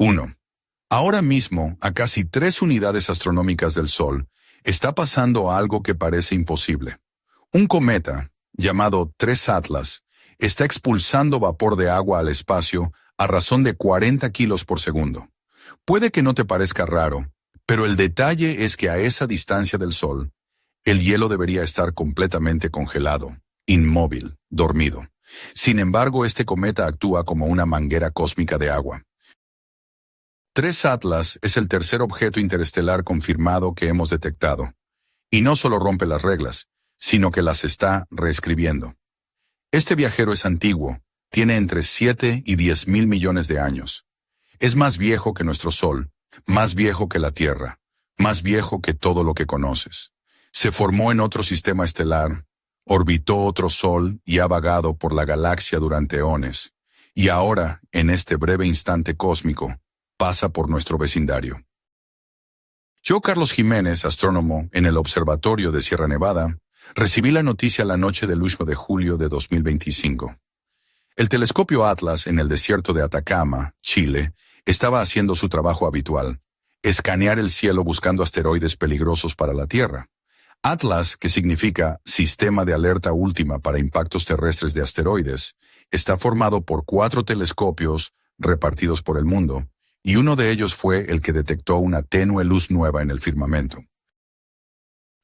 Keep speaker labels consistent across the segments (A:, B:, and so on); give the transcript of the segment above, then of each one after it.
A: 1. Ahora mismo, a casi 3 unidades astronómicas del Sol, está pasando algo que parece imposible. Un cometa, llamado 3 Atlas, está expulsando vapor de agua al espacio a razón de 40 kilos por segundo. Puede que no te parezca raro, pero el detalle es que a esa distancia del Sol, el hielo debería estar completamente congelado, inmóvil, dormido. Sin embargo, este cometa actúa como una manguera cósmica de agua. 3 Atlas es el tercer objeto interestelar confirmado que hemos detectado. Y no solo rompe las reglas, sino que las está reescribiendo. Este viajero es antiguo, tiene entre 7 y 10 mil millones de años. Es más viejo que nuestro Sol, más viejo que la Tierra, más viejo que todo lo que conoces. Se formó en otro sistema estelar, orbitó otro Sol y ha vagado por la galaxia durante eones. Y ahora, en este breve instante cósmico, pasa por nuestro vecindario. Yo, Carlos Jiménez, astrónomo en el Observatorio de Sierra Nevada, recibí la noticia la noche del 1 de julio de 2025. El telescopio Atlas en el desierto de Atacama, Chile, estaba haciendo su trabajo habitual, escanear el cielo buscando asteroides peligrosos para la Tierra. Atlas, que significa Sistema de Alerta Última para Impactos Terrestres de Asteroides, está formado por 4 telescopios repartidos por el mundo, y uno de ellos fue el que detectó una tenue luz nueva en el firmamento.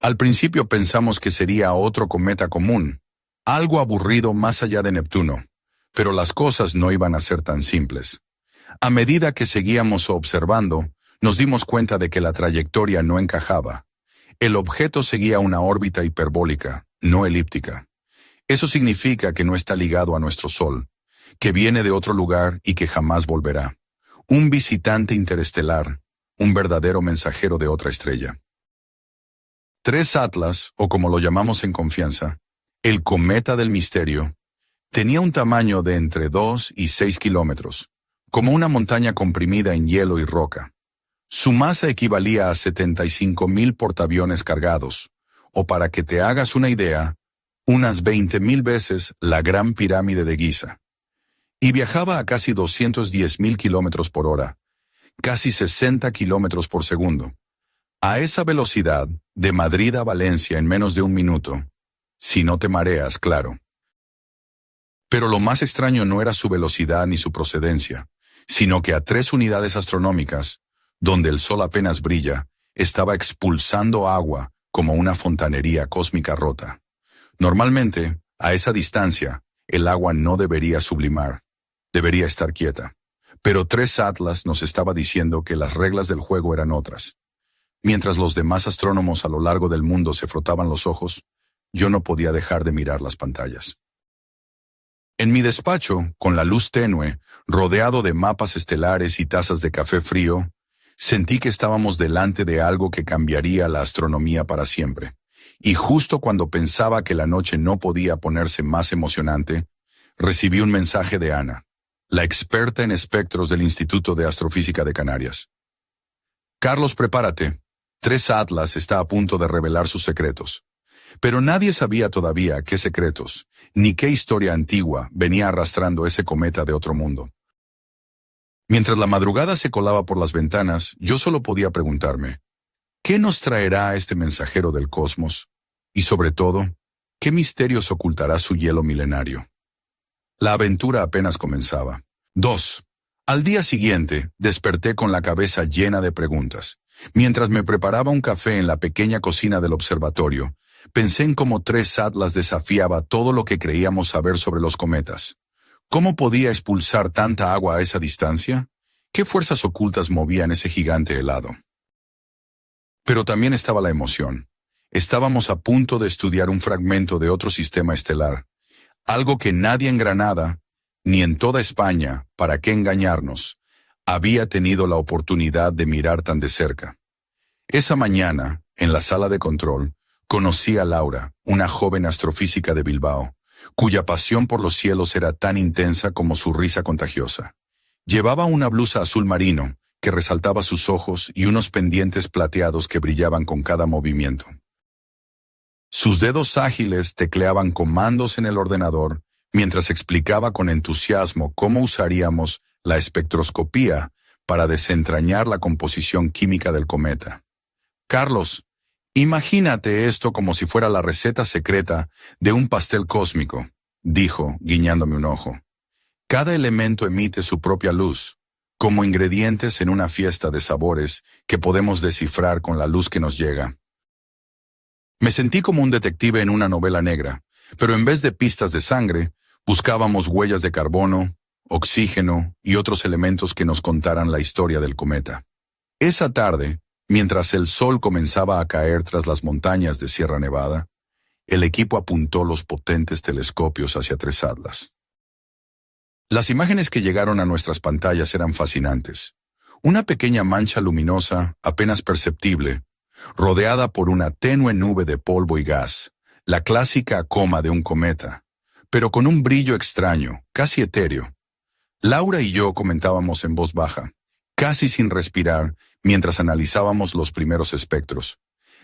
A: Al principio pensamos que sería otro cometa común, algo aburrido más allá de Neptuno, pero las cosas no iban a ser tan simples. A medida que seguíamos observando, nos dimos cuenta de que la trayectoria no encajaba. El objeto seguía una órbita hiperbólica, no elíptica. Eso significa que no está ligado a nuestro Sol, que viene de otro lugar y que jamás volverá. Un visitante interestelar, un verdadero mensajero de otra estrella. 3 Atlas, o como lo llamamos en confianza, el cometa del misterio, tenía un tamaño de entre 2 y 6 kilómetros, como una montaña comprimida en hielo y roca. Su masa equivalía a 75,000 portaaviones cargados, o para que te hagas una idea, unas 20,000 veces la Gran Pirámide de Giza. Y viajaba a casi 210,000 kilómetros por hora, casi 60 kilómetros por segundo. A esa velocidad, de Madrid a Valencia en menos de un minuto, si no te mareas, claro. Pero lo más extraño no era su velocidad ni su procedencia, sino que a 3 unidades astronómicas, donde el Sol apenas brilla, estaba expulsando agua como una fontanería cósmica rota. Normalmente, a esa distancia, el agua no debería sublimar, debería estar quieta. Pero 3 Atlas nos estaba diciendo que las reglas del juego eran otras. Mientras los demás astrónomos a lo largo del mundo se frotaban los ojos, yo no podía dejar de mirar las pantallas. En mi despacho, con la luz tenue, rodeado de mapas estelares y tazas de café frío, sentí que estábamos delante de algo que cambiaría la astronomía para siempre. Y justo cuando pensaba que la noche no podía ponerse más emocionante, recibí un mensaje de Ana, la experta en espectros del Instituto de Astrofísica de Canarias. Carlos, prepárate. 3 Atlas está a punto de revelar sus secretos. Pero nadie sabía todavía qué secretos, ni qué historia antigua venía arrastrando ese cometa de otro mundo. Mientras la madrugada se colaba por las ventanas, yo solo podía preguntarme, ¿qué nos traerá este mensajero del cosmos? Y sobre todo, ¿qué misterios ocultará su hielo milenario? La aventura apenas comenzaba. 2. Al día siguiente, desperté con la cabeza llena de preguntas. Mientras me preparaba un café en la pequeña cocina del observatorio, pensé en cómo 3 Atlas desafiaba todo lo que creíamos saber sobre los cometas. ¿Cómo podía expulsar tanta agua a esa distancia? ¿Qué fuerzas ocultas movían ese gigante helado? Pero también estaba la emoción. Estábamos a punto de estudiar un fragmento de otro sistema estelar, algo que nadie en Granada, ni en toda España, para qué engañarnos, había tenido la oportunidad de mirar tan de cerca. Esa mañana, en la sala de control, conocí a Laura, una joven astrofísica de Bilbao, cuya pasión por los cielos era tan intensa como su risa contagiosa. Llevaba una blusa azul marino, que resaltaba sus ojos y unos pendientes plateados que brillaban con cada movimiento. Sus dedos ágiles tecleaban comandos en el ordenador, mientras explicaba con entusiasmo cómo usaríamos la espectroscopía para desentrañar la composición química del cometa. Carlos, imagínate esto como si fuera la receta secreta de un pastel cósmico, dijo, guiñándome un ojo. Cada elemento emite su propia luz, como ingredientes en una fiesta de sabores que podemos descifrar con la luz que nos llega. Me sentí como un detective en una novela negra, pero en vez de pistas de sangre, buscábamos huellas de carbono, oxígeno y otros elementos que nos contaran la historia del cometa. Esa tarde, mientras el sol comenzaba a caer tras las montañas de Sierra Nevada, el equipo apuntó los potentes telescopios hacia Tres Atlas. Las imágenes que llegaron a nuestras pantallas eran fascinantes. Una pequeña mancha luminosa, apenas perceptible, rodeada por una tenue nube de polvo y gas, la clásica coma de un cometa, pero con un brillo extraño, casi etéreo. Laura y yo comentábamos en voz baja, casi sin respirar, mientras analizábamos los primeros espectros.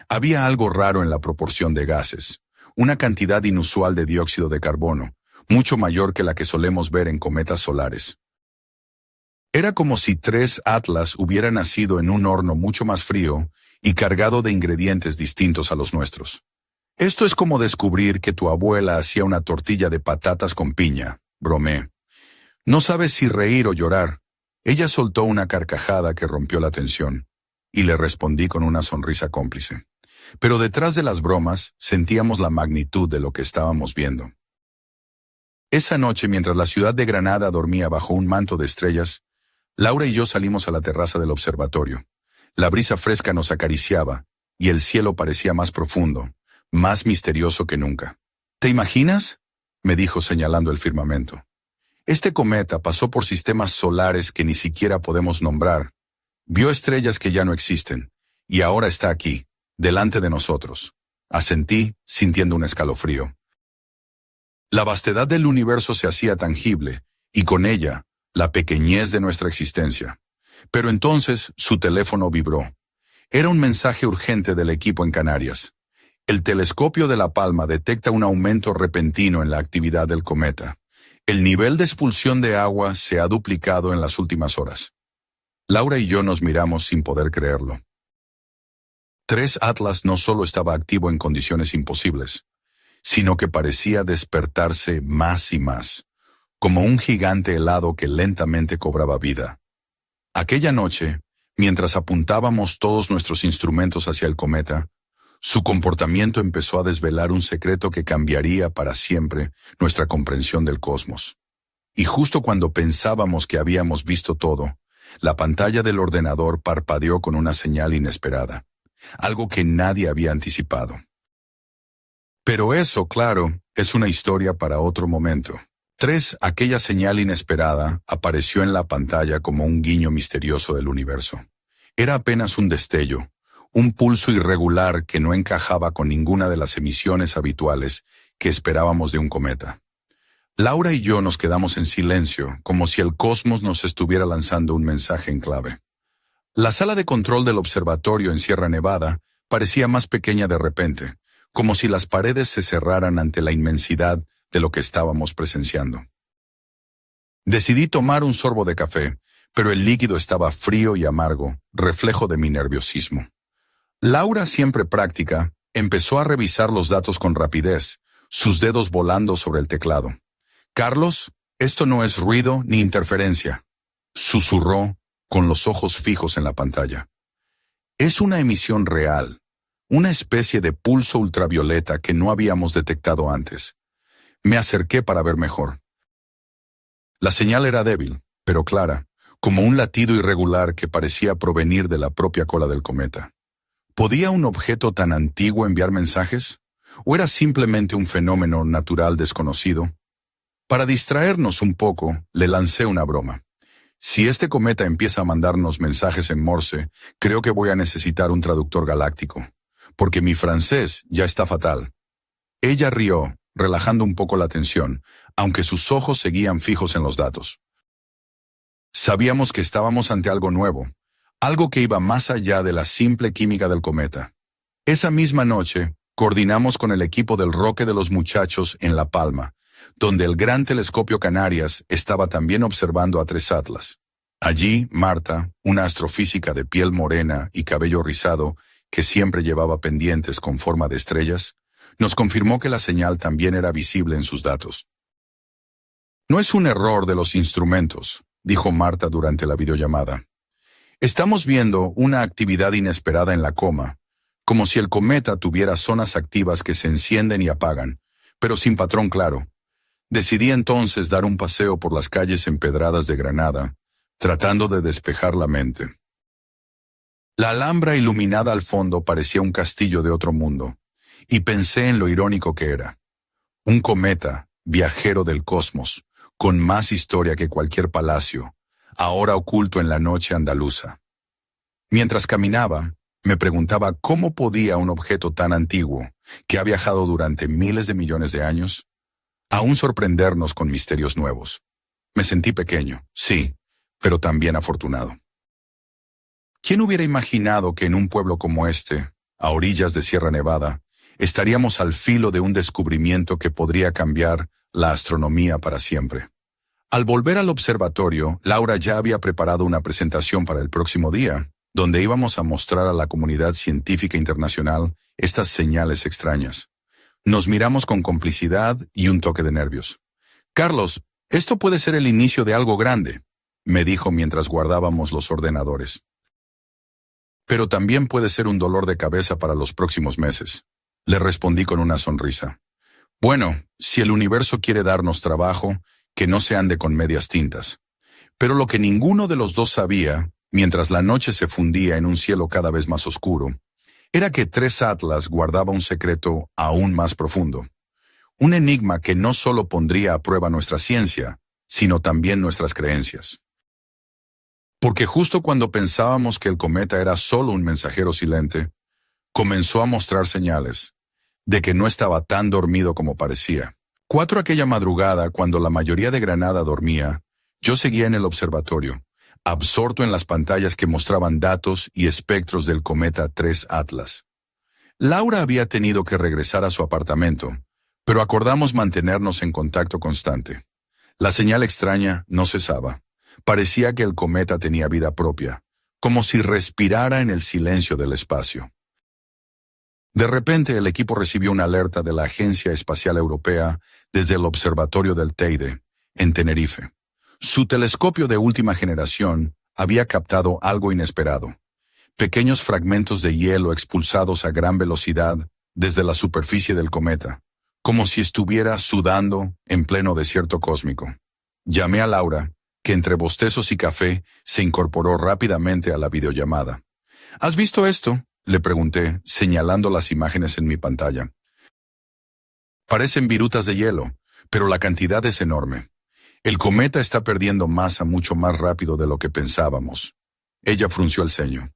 A: Había algo raro en la proporción de gases, una cantidad inusual de dióxido de carbono, mucho mayor que la que solemos ver en cometas solares. Era como si Tres Atlas hubiera nacido en un horno mucho más frío y cargado de ingredientes distintos a los nuestros. Esto es como descubrir que tu abuela hacía una tortilla de patatas con piña, bromeé. No sabes si reír o llorar. Ella soltó una carcajada que rompió la tensión, y le respondí con una sonrisa cómplice. Pero detrás de las bromas sentíamos la magnitud de lo que estábamos viendo. Esa noche, mientras la ciudad de Granada dormía bajo un manto de estrellas, Laura y yo salimos a la terraza del observatorio. La brisa fresca nos acariciaba, y el cielo parecía más profundo, más misterioso que nunca. ¿Te imaginas?, me dijo señalando el firmamento. Este cometa pasó por sistemas solares que ni siquiera podemos nombrar. Vio estrellas que ya no existen, y ahora está aquí, delante de nosotros. Asentí, sintiendo un escalofrío. La vastedad del universo se hacía tangible, y con ella, la pequeñez de nuestra existencia. Pero entonces su teléfono vibró. Era un mensaje urgente del equipo en Canarias. El telescopio de La Palma detecta un aumento repentino en la actividad del cometa. El nivel de expulsión de agua se ha duplicado en las últimas horas. Laura y yo nos miramos sin poder creerlo. Tres Atlas no solo estaba activo en condiciones imposibles, sino que parecía despertarse más y más, como un gigante helado que lentamente cobraba vida. Aquella noche, mientras apuntábamos todos nuestros instrumentos hacia el cometa, su comportamiento empezó a desvelar un secreto que cambiaría para siempre nuestra comprensión del cosmos. Y justo cuando pensábamos que habíamos visto todo, la pantalla del ordenador parpadeó con una señal inesperada, algo que nadie había anticipado. Pero eso, claro, es una historia para otro momento. Aquella señal inesperada apareció en la pantalla como un guiño misterioso del universo. Era apenas un destello, un pulso irregular que no encajaba con ninguna de las emisiones habituales que esperábamos de un cometa. Laura y yo nos quedamos en silencio, como si el cosmos nos estuviera lanzando un mensaje en clave. La sala de control del observatorio en Sierra Nevada parecía más pequeña de repente, como si las paredes se cerraran ante la inmensidad de lo que estábamos presenciando. Decidí tomar un sorbo de café, pero el líquido estaba frío y amargo, reflejo de mi nerviosismo. Laura, siempre práctica, empezó a revisar los datos con rapidez, sus dedos volando sobre el teclado. «Carlos, esto no es ruido ni interferencia», susurró, con los ojos fijos en la pantalla. «Es una emisión real, una especie de pulso ultravioleta que no habíamos detectado antes». Me acerqué para ver mejor. La señal era débil, pero clara, como un latido irregular que parecía provenir de la propia cola del cometa. ¿Podía un objeto tan antiguo enviar mensajes? ¿O era simplemente un fenómeno natural desconocido? Para distraernos un poco, le lancé una broma. Si este cometa empieza a mandarnos mensajes en Morse, creo que voy a necesitar un traductor galáctico, porque mi francés ya está fatal. Ella rió, relajando un poco la tensión, aunque sus ojos seguían fijos en los datos. Sabíamos que estábamos ante algo nuevo, algo que iba más allá de la simple química del cometa. Esa misma noche, coordinamos con el equipo del Roque de los Muchachos en La Palma, donde el Gran Telescopio Canarias estaba también observando a Tres Atlas. Allí, Marta, una astrofísica de piel morena y cabello rizado, que siempre llevaba pendientes con forma de estrellas, nos confirmó que la señal también era visible en sus datos. No es un error de los instrumentos, dijo Marta durante la videollamada. Estamos viendo una actividad inesperada en la coma, como si el cometa tuviera zonas activas que se encienden y apagan, pero sin patrón claro. Decidí entonces dar un paseo por las calles empedradas de Granada, tratando de despejar la mente. La Alhambra iluminada al fondo parecía un castillo de otro mundo, y pensé en lo irónico que era. Un cometa, viajero del cosmos, con más historia que cualquier palacio, ahora oculto en la noche andaluza. Mientras caminaba, me preguntaba cómo podía un objeto tan antiguo, que ha viajado durante miles de millones de años, aún sorprendernos con misterios nuevos. Me sentí pequeño, sí, pero también afortunado. ¿Quién hubiera imaginado que en un pueblo como este, a orillas de Sierra Nevada, estaríamos al filo de un descubrimiento que podría cambiar la astronomía para siempre? Al volver al observatorio, Laura ya había preparado una presentación para el próximo día, donde íbamos a mostrar a la comunidad científica internacional estas señales extrañas. Nos miramos con complicidad y un toque de nervios. «Carlos, esto puede ser el inicio de algo grande», me dijo mientras guardábamos los ordenadores. «Pero también puede ser un dolor de cabeza para los próximos meses», le respondí con una sonrisa. «Bueno, si el universo quiere darnos trabajo, que no se ande con medias tintas». Pero lo que ninguno de los dos sabía, mientras la noche se fundía en un cielo cada vez más oscuro, era que Tres Atlas guardaba un secreto aún más profundo. Un enigma que no solo pondría a prueba nuestra ciencia, sino también nuestras creencias. Porque justo cuando pensábamos que el cometa era solo un mensajero silente, comenzó a mostrar señales de que no estaba tan dormido como parecía. 4 aquella madrugada, cuando la mayoría de Granada dormía, yo seguía en el observatorio, absorto en las pantallas que mostraban datos y espectros del cometa 3 Atlas. Laura había tenido que regresar a su apartamento, pero acordamos mantenernos en contacto constante. La señal extraña no cesaba. Parecía que el cometa tenía vida propia, como si respirara en el silencio del espacio. De repente el equipo recibió una alerta de la Agencia Espacial Europea desde el observatorio del Teide, en Tenerife. Su telescopio de última generación había captado algo inesperado. Pequeños fragmentos de hielo expulsados a gran velocidad desde la superficie del cometa, como si estuviera sudando en pleno desierto cósmico. Llamé a Laura, que entre bostezos y café se incorporó rápidamente a la videollamada. «¿Has visto esto?», le pregunté, señalando las imágenes en mi pantalla. «Parecen virutas de hielo, pero la cantidad es enorme. El cometa está perdiendo masa mucho más rápido de lo que pensábamos». Ella frunció el ceño.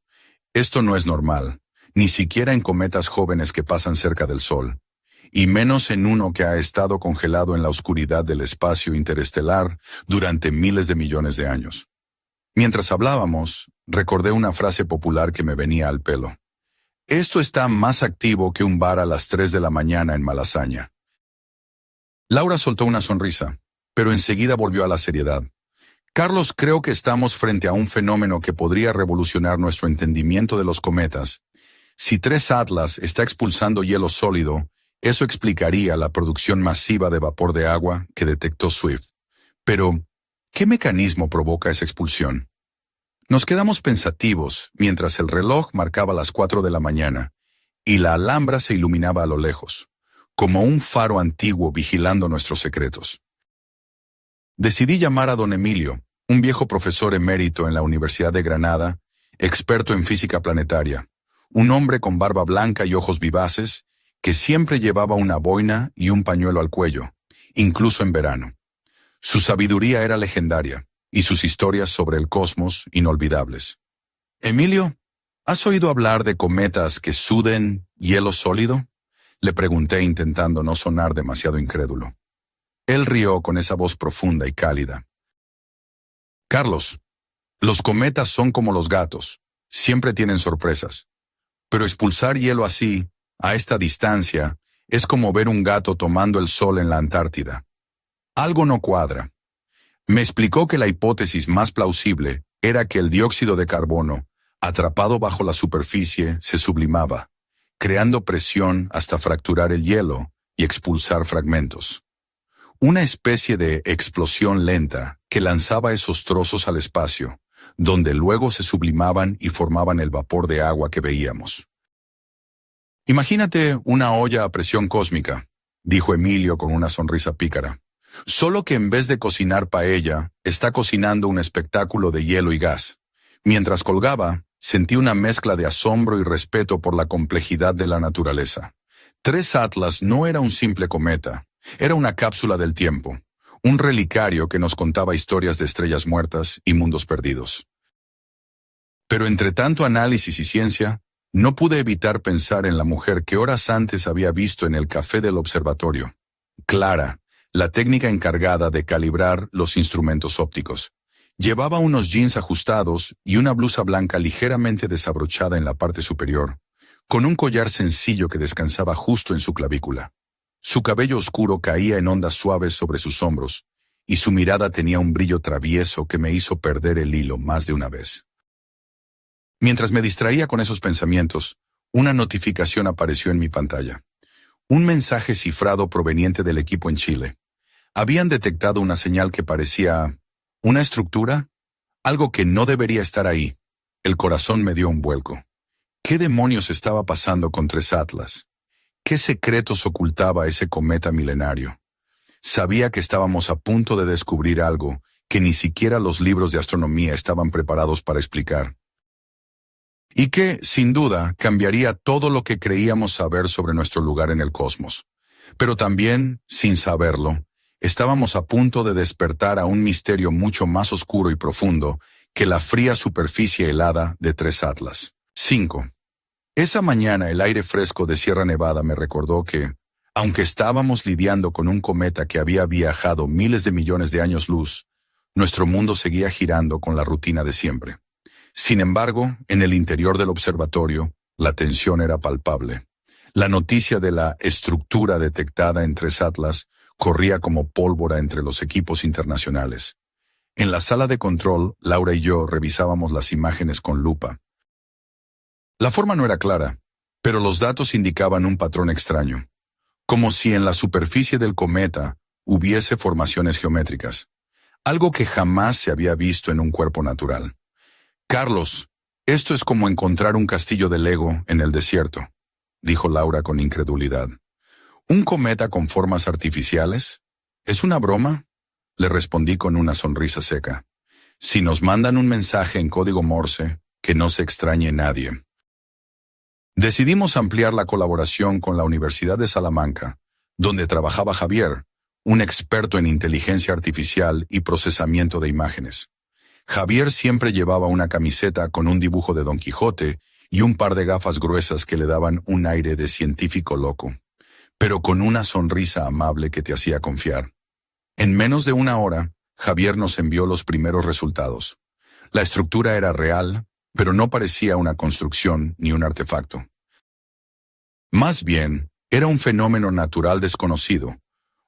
A: «Esto no es normal, ni siquiera en cometas jóvenes que pasan cerca del Sol, y menos en uno que ha estado congelado en la oscuridad del espacio interestelar durante miles de millones de años». Mientras hablábamos, recordé una frase popular que me venía al pelo. «Esto está más activo que un bar a las 3 de la mañana en Malasaña». Laura soltó una sonrisa, pero enseguida volvió a la seriedad. «Carlos, creo que estamos frente a un fenómeno que podría revolucionar nuestro entendimiento de los cometas. Si 3 Atlas está expulsando hielo sólido, eso explicaría la producción masiva de vapor de agua que detectó Swift. Pero, ¿qué mecanismo provoca esa expulsión?». Nos quedamos pensativos mientras el reloj marcaba las 4 de la mañana y la Alhambra se iluminaba a lo lejos, como un faro antiguo vigilando nuestros secretos. Decidí llamar a don Emilio, un viejo profesor emérito en la Universidad de Granada, experto en física planetaria, un hombre con barba blanca y ojos vivaces, que siempre llevaba una boina y un pañuelo al cuello, incluso en verano. Su sabiduría era legendaria, y sus historias sobre el cosmos inolvidables. «Emilio, ¿has oído hablar de cometas que suden hielo sólido?», le pregunté intentando no sonar demasiado incrédulo. Él rió con esa voz profunda y cálida. «Carlos, los cometas son como los gatos, siempre tienen sorpresas. Pero expulsar hielo así, a esta distancia, es como ver un gato tomando el sol en la Antártida. Algo no cuadra». Me explicó que la hipótesis más plausible era que el dióxido de carbono, atrapado bajo la superficie, se sublimaba, creando presión hasta fracturar el hielo y expulsar fragmentos. Una especie de explosión lenta que lanzaba esos trozos al espacio, donde luego se sublimaban y formaban el vapor de agua que veíamos. Imagínate una olla a presión cósmica, dijo Emilio con una sonrisa pícara. Solo que en vez de cocinar paella, está cocinando un espectáculo de hielo y gas. Mientras colgaba, sentí una mezcla de asombro y respeto por la complejidad de la naturaleza. 3 Atlas no era un simple cometa, era una cápsula del tiempo, un relicario que nos contaba historias de estrellas muertas y mundos perdidos. Pero entre tanto análisis y ciencia, no pude evitar pensar en la mujer que horas antes había visto en el café del observatorio. Clara, la técnica encargada de calibrar los instrumentos ópticos. Llevaba unos jeans ajustados y una blusa blanca ligeramente desabrochada en la parte superior, con un collar sencillo que descansaba justo en su clavícula. Su cabello oscuro caía en ondas suaves sobre sus hombros, y su mirada tenía un brillo travieso que me hizo perder el hilo más de una vez. Mientras me distraía con esos pensamientos, una notificación apareció en mi pantalla. Un mensaje cifrado proveniente del equipo en Chile. Habían detectado una señal que parecía una estructura, algo que no debería estar ahí. El corazón me dio un vuelco. ¿Qué demonios estaba pasando con 3 Atlas? ¿Qué secretos ocultaba ese cometa milenario? Sabía que estábamos a punto de descubrir algo que ni siquiera los libros de astronomía estaban preparados para explicar. Y que, sin duda, cambiaría todo lo que creíamos saber sobre nuestro lugar en el cosmos. Pero también, sin saberlo, estábamos a punto de despertar a un misterio mucho más oscuro y profundo que la fría superficie helada de 3 Atlas. 5. Esa mañana el aire fresco de Sierra Nevada me recordó que, aunque estábamos lidiando con un cometa que había viajado miles de millones de años luz, nuestro mundo seguía girando con la rutina de siempre. Sin embargo, en el interior del observatorio, la tensión era palpable. La noticia de la estructura detectada en 3 Atlas corría como pólvora entre los equipos internacionales. En la sala de control, Laura y yo revisábamos las imágenes con lupa. La forma no era clara, pero los datos indicaban un patrón extraño, como si en la superficie del cometa hubiese formaciones geométricas, algo que jamás se había visto en un cuerpo natural. Carlos, esto es como encontrar un castillo de Lego en el desierto, dijo Laura con incredulidad. ¿Un cometa con formas artificiales? ¿Es una broma? Le respondí con una sonrisa seca. Si nos mandan un mensaje en código Morse, que no se extrañe nadie. Decidimos ampliar la colaboración con la Universidad de Salamanca, donde trabajaba Javier, un experto en inteligencia artificial y procesamiento de imágenes. Javier siempre llevaba una camiseta con un dibujo de Don Quijote y un par de gafas gruesas que le daban un aire de científico loco, pero con una sonrisa amable que te hacía confiar. En menos de una hora, Javier nos envió los primeros resultados. La estructura era real, pero no parecía una construcción ni un artefacto. Más bien, era un fenómeno natural desconocido,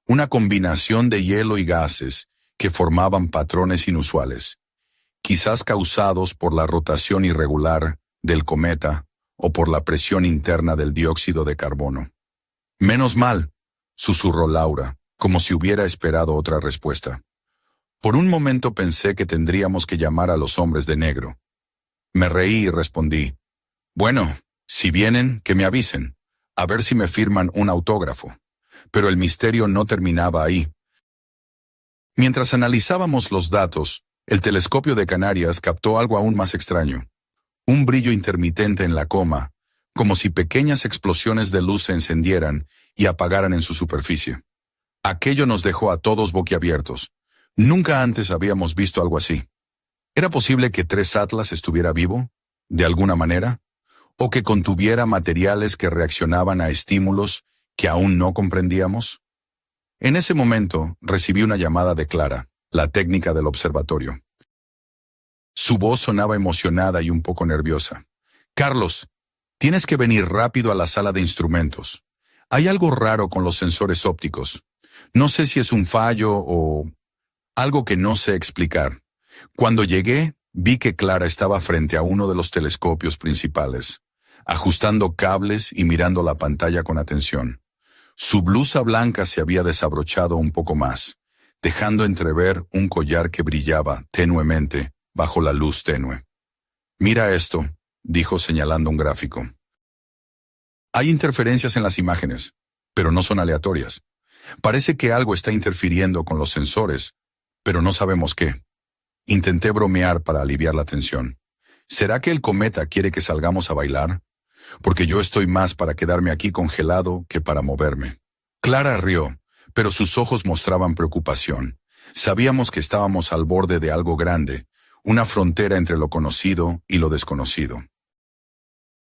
A: una combinación de hielo y gases que formaban patrones inusuales, quizás causados por la rotación irregular del cometa o por la presión interna del dióxido de carbono. Menos mal, susurró Laura, como si hubiera esperado otra respuesta. Por un momento pensé que tendríamos que llamar a los hombres de negro. Me reí y respondí, bueno, si vienen, que me avisen, a ver si me firman un autógrafo. Pero el misterio no terminaba ahí. Mientras analizábamos los datos, el telescopio de Canarias captó algo aún más extraño. Un brillo intermitente en la coma, como si pequeñas explosiones de luz se encendieran y apagaran en su superficie. Aquello nos dejó a todos boquiabiertos. Nunca antes habíamos visto algo así. ¿Era posible que 3 Atlas estuviera vivo, de alguna manera? ¿O que contuviera materiales que reaccionaban a estímulos que aún no comprendíamos? En ese momento recibí una llamada de Clara, la técnica del observatorio. Su voz sonaba emocionada y un poco nerviosa. Carlos, tienes que venir rápido a la sala de instrumentos. Hay algo raro con los sensores ópticos. No sé si es un fallo o algo que no sé explicar. Cuando llegué, vi que Clara estaba frente a uno de los telescopios principales, ajustando cables y mirando la pantalla con atención. Su blusa blanca se había desabrochado un poco más, dejando entrever un collar que brillaba tenuemente bajo la luz tenue. «Mira esto», dijo señalando un gráfico. «Hay interferencias en las imágenes, pero no son aleatorias. Parece que algo está interfiriendo con los sensores, pero no sabemos qué». Intenté bromear para aliviar la tensión. ¿Será que el cometa quiere que salgamos a bailar? Porque yo estoy más para quedarme aquí congelado que para moverme. Clara rió, pero sus ojos mostraban preocupación. Sabíamos que estábamos al borde de algo grande, una frontera entre lo conocido y lo desconocido.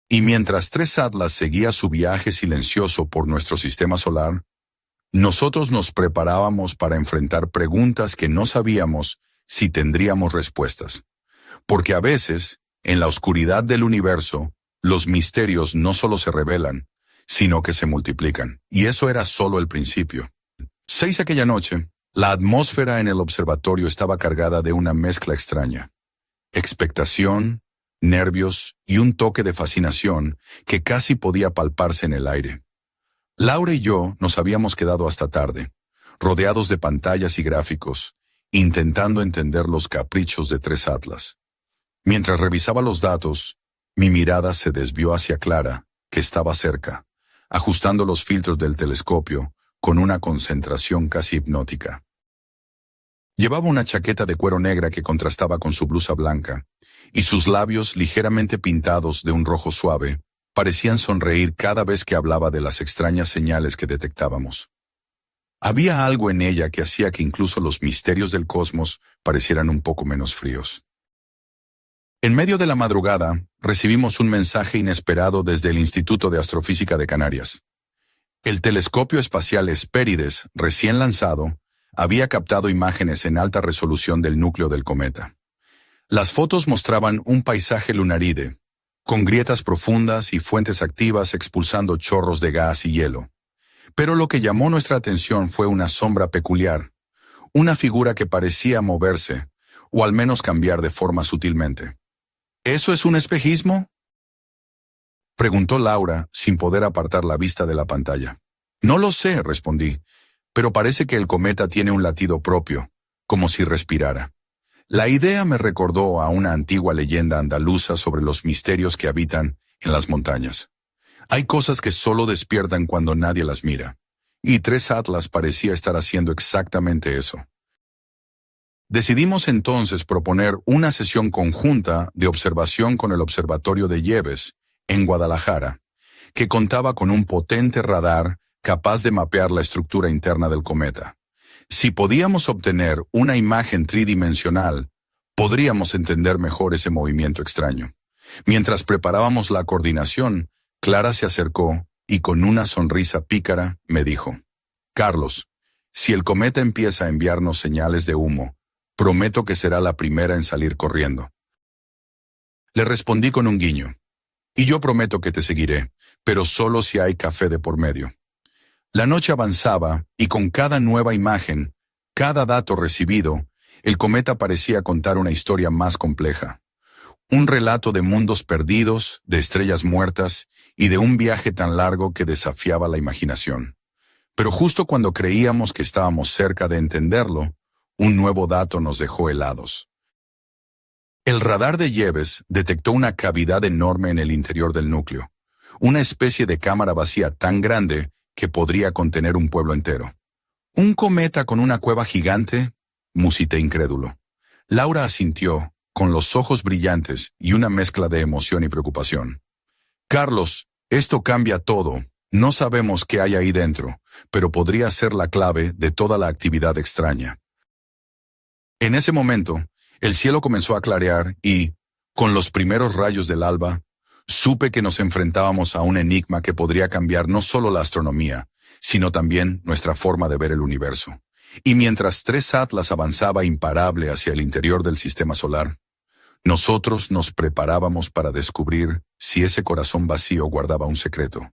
A: Y mientras Tres Atlas seguía su viaje silencioso por nuestro sistema solar, nosotros nos preparábamos para enfrentar preguntas que no sabíamos si tendríamos respuestas. Porque a veces, en la oscuridad del universo, los misterios no solo se revelan, sino que se multiplican. Y eso era solo el principio. 6 aquella noche, la atmósfera en el observatorio estaba cargada de una mezcla extraña. Expectación, nervios y un toque de fascinación que casi podía palparse en el aire. Laura y yo nos habíamos quedado hasta tarde, rodeados de pantallas y gráficos, intentando entender los caprichos de Tres Atlas. Mientras revisaba los datos, mi mirada se desvió hacia Clara, que estaba cerca, ajustando los filtros del telescopio con una concentración casi hipnótica. Llevaba una chaqueta de cuero negra que contrastaba con su blusa blanca, y sus labios ligeramente pintados de un rojo suave parecían sonreír cada vez que hablaba de las extrañas señales que detectábamos. Había algo en ella que hacía que incluso los misterios del cosmos parecieran un poco menos fríos. En medio de la madrugada, recibimos un mensaje inesperado desde el Instituto de Astrofísica de Canarias. El telescopio espacial Hespérides, recién lanzado, había captado imágenes en alta resolución del núcleo del cometa. Las fotos mostraban un paisaje lunaride, con grietas profundas y fuentes activas expulsando chorros de gas y hielo. Pero lo que llamó nuestra atención fue una sombra peculiar, una figura que parecía moverse, o al menos cambiar de forma sutilmente. ¿Eso es un espejismo?, preguntó Laura, sin poder apartar la vista de la pantalla. No lo sé, respondí, pero parece que el cometa tiene un latido propio, como si respirara. La idea me recordó a una antigua leyenda andaluza sobre los misterios que habitan en las montañas. Hay cosas que solo despiertan cuando nadie las mira, y Tres Atlas parecía estar haciendo exactamente eso. Decidimos entonces proponer una sesión conjunta de observación con el Observatorio de Yebes, en Guadalajara, que contaba con un potente radar capaz de mapear la estructura interna del cometa. Si podíamos obtener una imagen tridimensional, podríamos entender mejor ese movimiento extraño. Mientras preparábamos la coordinación, Clara se acercó y con una sonrisa pícara me dijo: «Carlos, si el cometa empieza a enviarnos señales de humo, prometo que será la primera en salir corriendo». Le respondí con un guiño: «Y yo prometo que te seguiré, pero solo si hay café de por medio». La noche avanzaba y con cada nueva imagen, cada dato recibido, el cometa parecía contar una historia más compleja. Un relato de mundos perdidos, de estrellas muertas y de un viaje tan largo que desafiaba la imaginación. Pero justo cuando creíamos que estábamos cerca de entenderlo, un nuevo dato nos dejó helados. El radar de Yebes detectó una cavidad enorme en el interior del núcleo, una especie de cámara vacía tan grande que podría contener un pueblo entero. ¿Un cometa con una cueva gigante?, musité incrédulo. Laura asintió, con los ojos brillantes y una mezcla de emoción y preocupación. «Carlos, esto cambia todo. No sabemos qué hay ahí dentro, pero podría ser la clave de toda la actividad extraña». En ese momento, el cielo comenzó a clarear y, con los primeros rayos del alba, supe que nos enfrentábamos a un enigma que podría cambiar no solo la astronomía, sino también nuestra forma de ver el universo. Y mientras Tres Atlas avanzaba imparable hacia el interior del sistema solar, nosotros nos preparábamos para descubrir si ese corazón vacío guardaba un secreto,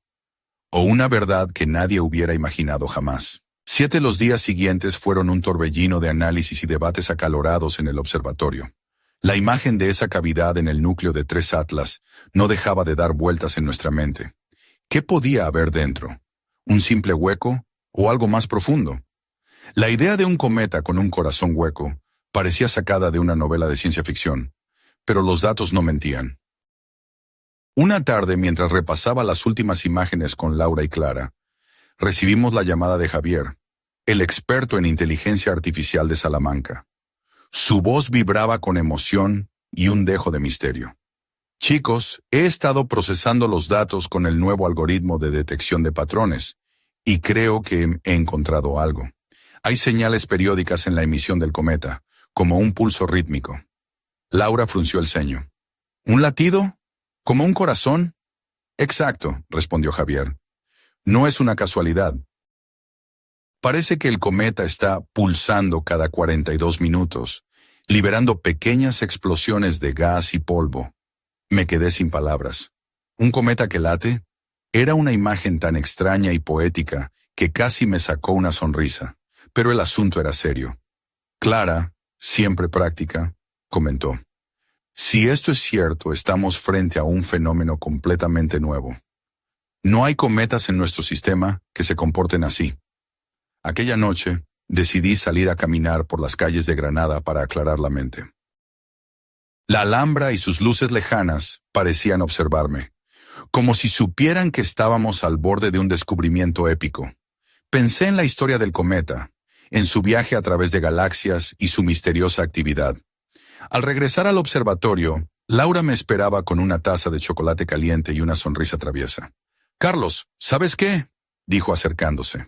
A: o una verdad que nadie hubiera imaginado jamás. 7 los días siguientes fueron un torbellino de análisis y debates acalorados en el observatorio. La imagen de esa cavidad en el núcleo de 3 Atlas no dejaba de dar vueltas en nuestra mente. ¿Qué podía haber dentro? ¿Un simple hueco o algo más profundo? La idea de un cometa con un corazón hueco parecía sacada de una novela de ciencia ficción, pero los datos no mentían. Una tarde, mientras repasaba las últimas imágenes con Laura y Clara, recibimos la llamada de Javier, el experto en inteligencia artificial de Salamanca. Su voz vibraba con emoción y un dejo de misterio. Chicos, he estado procesando los datos con el nuevo algoritmo de detección de patrones, y creo que he encontrado algo. Hay señales periódicas en la emisión del cometa, como un pulso rítmico. Laura frunció el ceño. ¿Un latido? ¿Como un corazón? Exacto, respondió Javier. No es una casualidad. Parece que el cometa está pulsando cada 42 minutos, liberando pequeñas explosiones de gas y polvo. Me quedé sin palabras. ¿Un cometa que late? Era una imagen tan extraña y poética que casi me sacó una sonrisa, pero el asunto era serio. Clara, siempre práctica, comentó. Si esto es cierto, estamos frente a un fenómeno completamente nuevo. No hay cometas en nuestro sistema que se comporten así. Aquella noche, decidí salir a caminar por las calles de Granada para aclarar la mente. La Alhambra y sus luces lejanas parecían observarme, como si supieran que estábamos al borde de un descubrimiento épico. Pensé en la historia del cometa, en su viaje a través de galaxias y su misteriosa actividad. Al regresar al observatorio, Laura me esperaba con una taza de chocolate caliente y una sonrisa traviesa. «Carlos, ¿sabes qué?», dijo acercándose.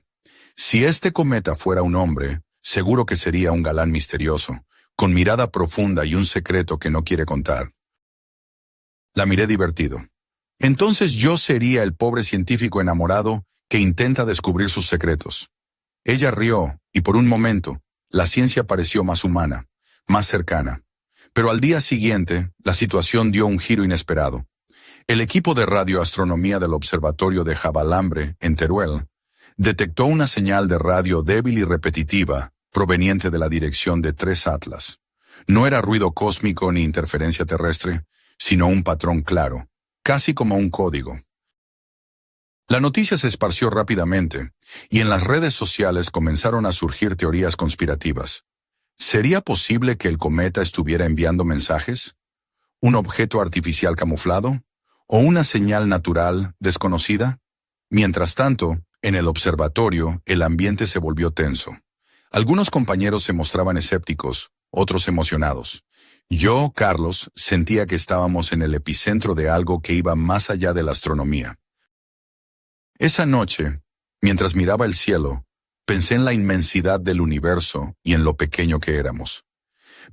A: «Si este cometa fuera un hombre, seguro que sería un galán misterioso, con mirada profunda y un secreto que no quiere contar». La miré divertido. Entonces yo sería el pobre científico enamorado que intenta descubrir sus secretos. Ella rió, y por un momento, la ciencia pareció más humana, más cercana. Pero al día siguiente, la situación dio un giro inesperado. El equipo de radioastronomía del Observatorio de Javalambre, en Teruel, detectó una señal de radio débil y repetitiva proveniente de la dirección de 3 Atlas. No era ruido cósmico ni interferencia terrestre, sino un patrón claro, casi como un código. La noticia se esparció rápidamente, y en las redes sociales comenzaron a surgir teorías conspirativas. ¿Sería posible que el cometa estuviera enviando mensajes? ¿Un objeto artificial camuflado? ¿O una señal natural desconocida? Mientras tanto, en el observatorio, el ambiente se volvió tenso. Algunos compañeros se mostraban escépticos, otros emocionados. Yo, Carlos, sentía que estábamos en el epicentro de algo que iba más allá de la astronomía. Esa noche, mientras miraba el cielo, pensé en la inmensidad del universo y en lo pequeño que éramos.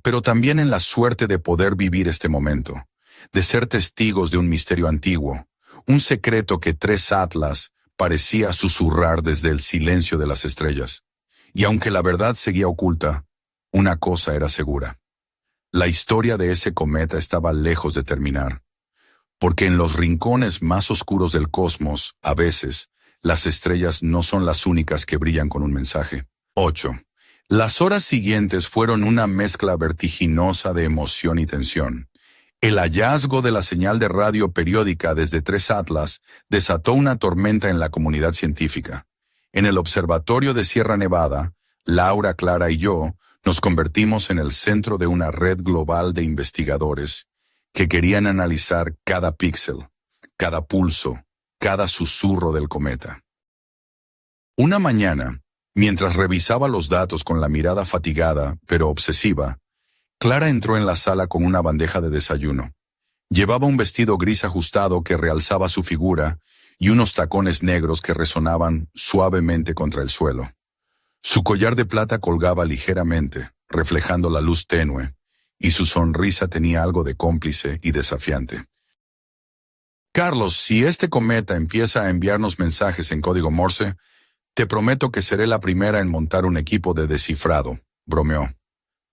A: Pero también en la suerte de poder vivir este momento, de ser testigos de un misterio antiguo, un secreto que 3 Atlas parecía susurrar desde el silencio de las estrellas. Y aunque la verdad seguía oculta, una cosa era segura. La historia de ese cometa estaba lejos de terminar, porque en los rincones más oscuros del cosmos, a veces, las estrellas no son las únicas que brillan con un mensaje. 8. Las horas siguientes fueron una mezcla vertiginosa de emoción y tensión. El hallazgo de la señal de radio periódica desde 3 Atlas desató una tormenta en la comunidad científica. En el observatorio de Sierra Nevada, Laura, Clara y yo nos convertimos en el centro de una red global de investigadores que querían analizar cada píxel, cada pulso, cada susurro del cometa. Una mañana, mientras revisaba los datos con la mirada fatigada, pero obsesiva, Clara entró en la sala con una bandeja de desayuno. Llevaba un vestido gris ajustado que realzaba su figura y unos tacones negros que resonaban suavemente contra el suelo. Su collar de plata colgaba ligeramente, reflejando la luz tenue, y su sonrisa tenía algo de cómplice y desafiante. «Carlos, si este cometa empieza a enviarnos mensajes en código Morse, te prometo que seré la primera en montar un equipo de descifrado», bromeó.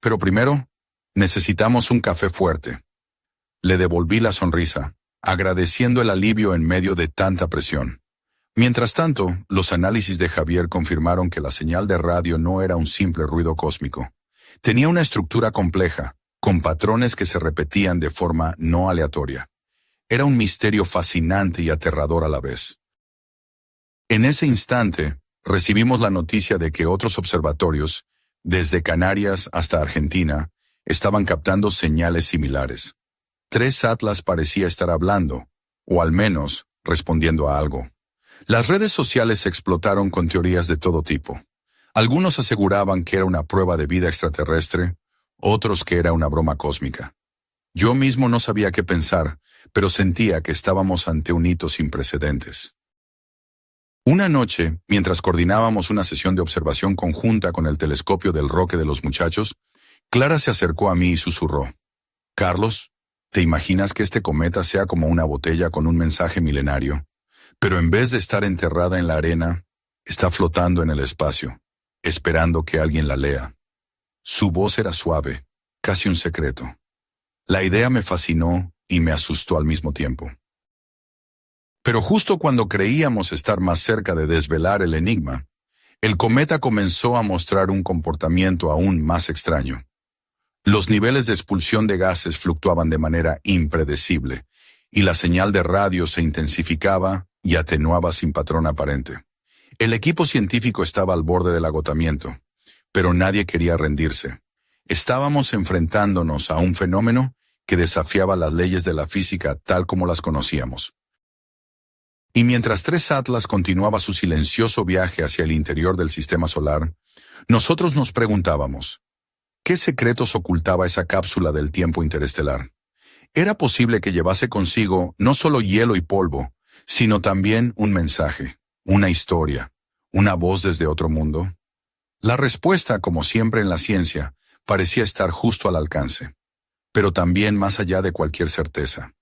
A: «Pero primero, necesitamos un café fuerte». Le devolví la sonrisa, agradeciendo el alivio en medio de tanta presión. Mientras tanto, los análisis de Javier confirmaron que la señal de radio no era un simple ruido cósmico. Tenía una estructura compleja, con patrones que se repetían de forma no aleatoria. Era un misterio fascinante y aterrador a la vez. En ese instante, recibimos la noticia de que otros observatorios, desde Canarias hasta Argentina, estaban captando señales similares. 3 Atlas parecía estar hablando, o al menos respondiendo a algo. Las redes sociales explotaron con teorías de todo tipo. Algunos aseguraban que era una prueba de vida extraterrestre, otros que era una broma cósmica. Yo mismo no sabía qué pensar, pero sentía que estábamos ante un hito sin precedentes. Una noche, mientras coordinábamos una sesión de observación conjunta con el telescopio del Roque de los Muchachos, Clara se acercó a mí y susurró: «Carlos, ¿te imaginas que este cometa sea como una botella con un mensaje milenario? Pero en vez de estar enterrada en la arena, está flotando en el espacio, esperando que alguien la lea». Su voz era suave, casi un secreto. La idea me fascinó y me asustó al mismo tiempo. Pero justo cuando creíamos estar más cerca de desvelar el enigma, el cometa comenzó a mostrar un comportamiento aún más extraño. Los niveles de expulsión de gases fluctuaban de manera impredecible, y la señal de radio se intensificaba y atenuaba sin patrón aparente. El equipo científico estaba al borde del agotamiento, pero nadie quería rendirse. Estábamos enfrentándonos a un fenómeno que desafiaba las leyes de la física tal como las conocíamos. Y mientras 3 Atlas continuaba su silencioso viaje hacia el interior del sistema solar, nosotros nos preguntábamos: ¿qué secretos ocultaba esa cápsula del tiempo interestelar? ¿Era posible que llevase consigo no solo hielo y polvo, sino también un mensaje, una historia, una voz desde otro mundo? La respuesta, como siempre en la ciencia, parecía estar justo al alcance, pero también más allá de cualquier certeza.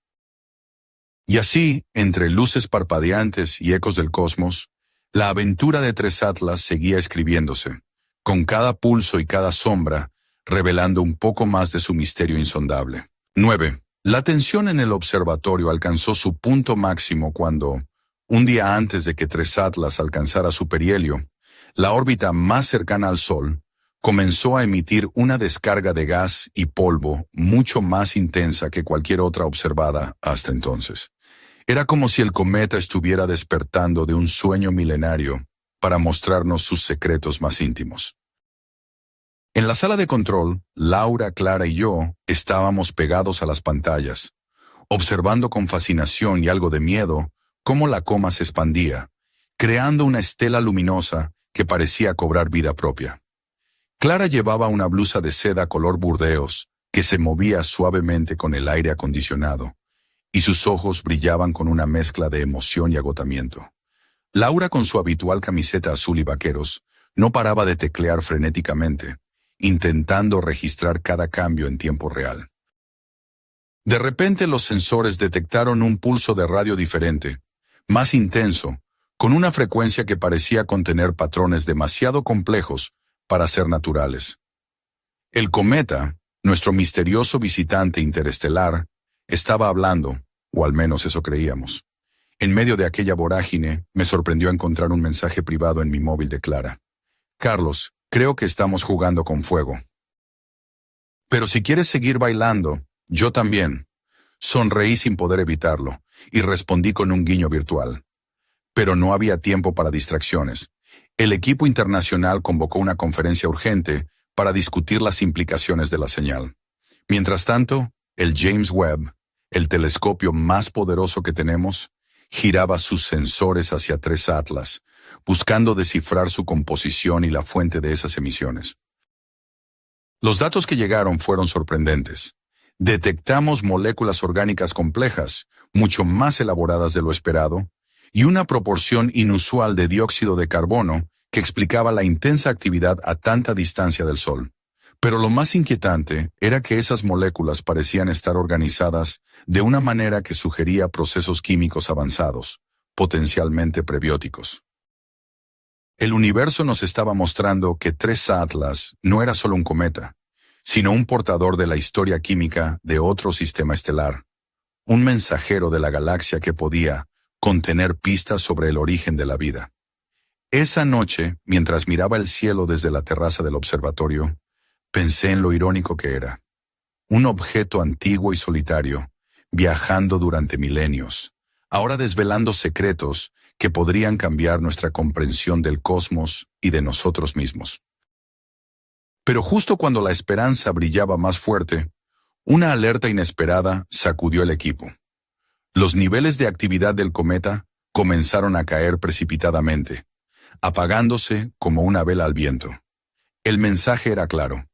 A: Y así, entre luces parpadeantes y ecos del cosmos, la aventura de 3 Atlas seguía escribiéndose, con cada pulso y cada sombra, revelando un poco más de su misterio insondable. 9. La tensión en el observatorio alcanzó su punto máximo cuando, un día antes de que 3 Atlas alcanzara su perihelio, la órbita más cercana al Sol comenzó a emitir una descarga de gas y polvo mucho más intensa que cualquier otra observada hasta entonces. Era como si el cometa estuviera despertando de un sueño milenario para mostrarnos sus secretos más íntimos. En la sala de control, Laura, Clara y yo estábamos pegados a las pantallas, observando con fascinación y algo de miedo cómo la coma se expandía, creando una estela luminosa que parecía cobrar vida propia. Clara llevaba una blusa de seda color burdeos que se movía suavemente con el aire acondicionado, y sus ojos brillaban con una mezcla de emoción y agotamiento. Laura, con su habitual camiseta azul y vaqueros, no paraba de teclear frenéticamente, intentando registrar cada cambio en tiempo real. De repente los sensores detectaron un pulso de radio diferente, más intenso, con una frecuencia que parecía contener patrones demasiado complejos para ser naturales. El cometa, nuestro misterioso visitante interestelar, estaba hablando, o al menos eso creíamos. En medio de aquella vorágine, me sorprendió encontrar un mensaje privado en mi móvil de Clara. «Carlos, creo que estamos jugando con fuego. Pero si quieres seguir bailando, yo también». Sonreí sin poder evitarlo, y respondí con un guiño virtual. Pero no había tiempo para distracciones. El equipo internacional convocó una conferencia urgente para discutir las implicaciones de la señal. Mientras tanto, el James Webb, el telescopio más poderoso que tenemos, giraba sus sensores hacia 3 Atlas, buscando descifrar su composición y la fuente de esas emisiones. Los datos que llegaron fueron sorprendentes. Detectamos moléculas orgánicas complejas, mucho más elaboradas de lo esperado, y una proporción inusual de dióxido de carbono que explicaba la intensa actividad a tanta distancia del Sol. Pero lo más inquietante era que esas moléculas parecían estar organizadas de una manera que sugería procesos químicos avanzados, potencialmente prebióticos. El universo nos estaba mostrando que 3 Atlas no era solo un cometa, sino un portador de la historia química de otro sistema estelar, un mensajero de la galaxia que podía contener pistas sobre el origen de la vida. Esa noche, mientras miraba el cielo desde la terraza del observatorio, pensé en lo irónico que era. un objeto antiguo y solitario, viajando durante milenios, ahora desvelando secretos que podrían cambiar nuestra comprensión del cosmos y de nosotros mismos. Pero justo cuando la esperanza brillaba más fuerte, una alerta inesperada sacudió el equipo. Los niveles de actividad del cometa comenzaron a caer precipitadamente, apagándose como una vela al viento. El mensaje era claro.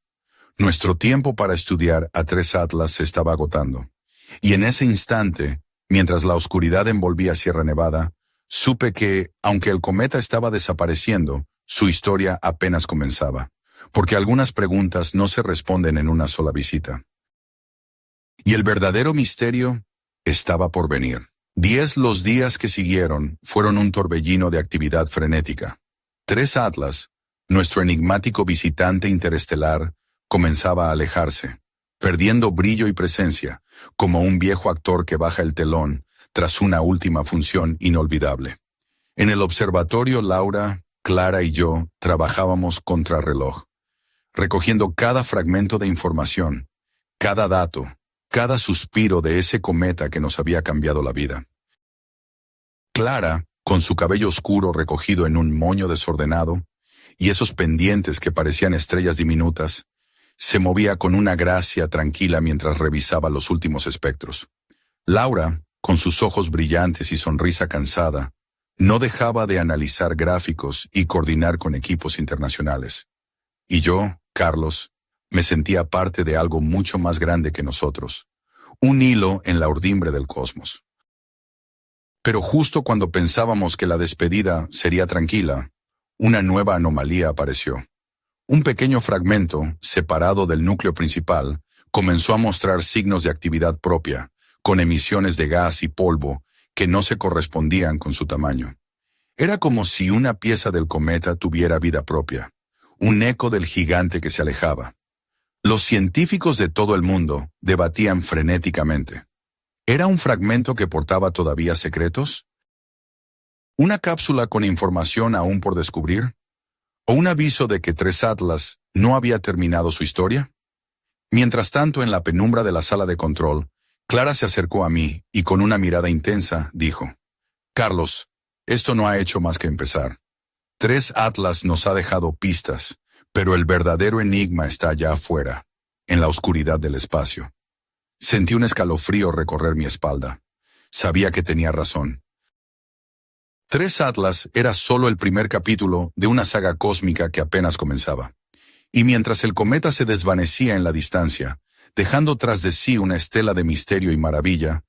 A: Nuestro tiempo para estudiar a 3 Atlas se estaba agotando. Y en ese instante, mientras la oscuridad envolvía Sierra Nevada, supe que, aunque el cometa estaba desapareciendo, su historia apenas comenzaba, porque algunas preguntas no se responden en una sola visita. Y el verdadero misterio estaba por venir. Los días que siguieron fueron un torbellino de actividad frenética. 3 Atlas, nuestro enigmático visitante interestelar, comenzaba a alejarse, perdiendo brillo y presencia, como un viejo actor que baja el telón tras una última función inolvidable. En el observatorio, Laura, Clara y yo trabajábamos contrarreloj, recogiendo cada fragmento de información, cada dato, cada suspiro de ese cometa que nos había cambiado la vida. Clara, con su cabello oscuro recogido en un moño desordenado, y esos pendientes que parecían estrellas diminutas, se movía con una gracia tranquila mientras revisaba los últimos espectros. Laura, con sus ojos brillantes y sonrisa cansada, no dejaba de analizar gráficos y coordinar con equipos internacionales. Y yo, Carlos, me sentía parte de algo mucho más grande que nosotros, un hilo en la urdimbre del cosmos. Pero justo cuando pensábamos que la despedida sería tranquila, una nueva anomalía apareció. Un pequeño fragmento, separado del núcleo principal, comenzó a mostrar signos de actividad propia, con emisiones de gas y polvo que no se correspondían con su tamaño. Era como si una pieza del cometa tuviera vida propia, un eco del gigante que se alejaba. Los científicos de todo el mundo debatían frenéticamente. ¿Era un fragmento que portaba todavía secretos? ¿Una cápsula con información aún por descubrir? ¿O un aviso de que 3 Atlas no había terminado su historia? Mientras tanto, en la penumbra de la sala de control, Clara se acercó a mí y con una mirada intensa dijo: «Carlos, esto no ha hecho más que empezar. 3 Atlas nos ha dejado pistas, pero el verdadero enigma está allá afuera, en la oscuridad del espacio». Sentí un escalofrío recorrer mi espalda. Sabía que tenía razón. 3 Atlas era solo el primer capítulo de una saga cósmica que apenas comenzaba. Y mientras el cometa se desvanecía en la distancia, dejando tras de sí una estela de misterio y maravilla,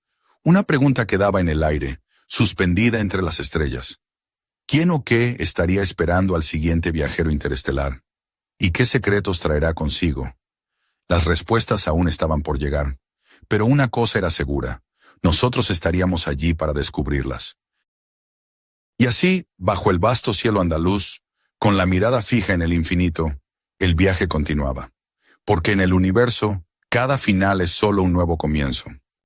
A: una pregunta quedaba en el aire, suspendida entre las estrellas. ¿Quién o qué estaría esperando al siguiente viajero interestelar? ¿Y qué secretos traerá consigo? Las respuestas aún estaban por llegar, pero una cosa era segura: nosotros estaríamos allí para descubrirlas. Y así, bajo el vasto cielo andaluz, con la mirada fija en el infinito, el viaje continuaba. Porque en el universo, cada final es solo un nuevo comienzo.